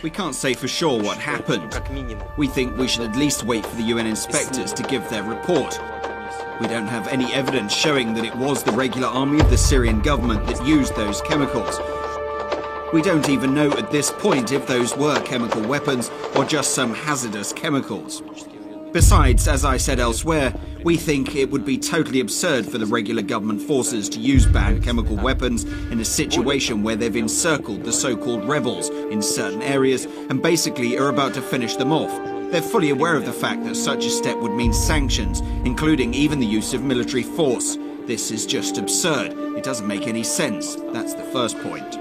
We can't say for sure what happened. We think we should at least wait for the UN inspectors to give their report. We don't have any evidence showing that it was the regular army of the Syrian government that used those chemicals. We don't even know at this point if those were chemical weapons or just some hazardous chemicals. Besides, as I said elsewhere, we think it would be totally absurd for the regular government forces to use banned chemical weapons in a situation where they've encircled the so-called rebels in certain areas and basically are about to finish them off. They're fully aware of the fact that such a step would mean sanctions, including even the use of military force. This is just absurd. It doesn't make any sense. That's the first point.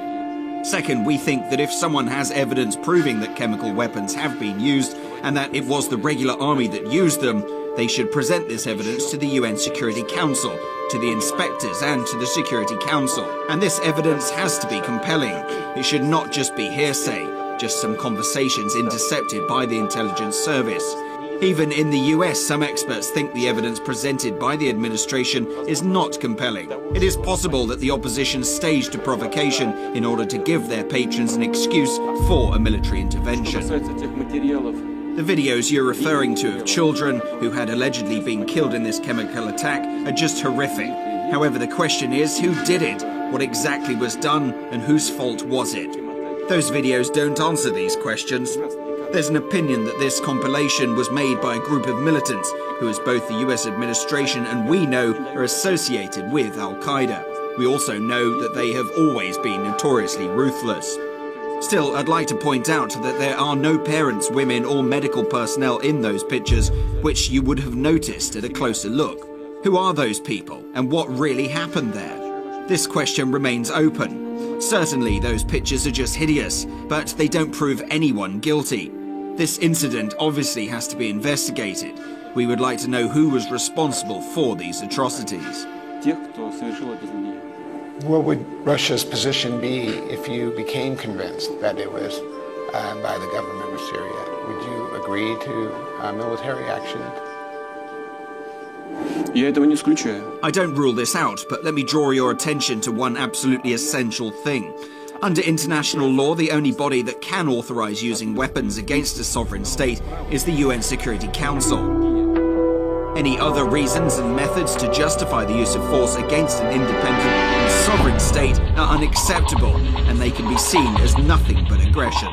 Second, we think that if someone has evidence proving that chemical weapons have been used and that it was the regular army that used them, they should present this evidence to the UN Security Council, to the inspectors and to the Security Council. And this evidence has to be compelling. It should not just be hearsay, just some conversations intercepted by the intelligence service. Even in the US, some experts think the evidence presented by the administration is not compelling. It is possible that the opposition staged a provocation in order to give their patrons an excuse for a military intervention. The videos you're referring to of children who had allegedly been killed in this chemical attack are just horrific. However, the question is, who did it? What exactly was done, and whose fault was it? Those videos don't answer these questions. There's an opinion that this compilation was made by a group of militants who, as both the US administration and we know, are associated with Al-Qaeda. We also know that they have always been notoriously ruthless. Still, I'd like to point out that there are no parents, women or medical personnel in those pictures, which you would have noticed at a closer look. Who are those people, and what really happened there? This question remains open. Certainly, those pictures are just hideous, but they don't prove anyone guilty. This incident obviously has to be investigated. We would like to know who was responsible for these atrocities. What would Russia's position be if you became convinced that it was by the government of Syria? Would you agree to military action? I don't rule this out, but let me draw your attention to one absolutely essential thing. Under international law, the only body that can authorize using weapons against a sovereign state is the UN Security Council. Any other reasons and methods to justify the use of force against an independent and sovereign state are unacceptable, and they can be seen as nothing but aggression.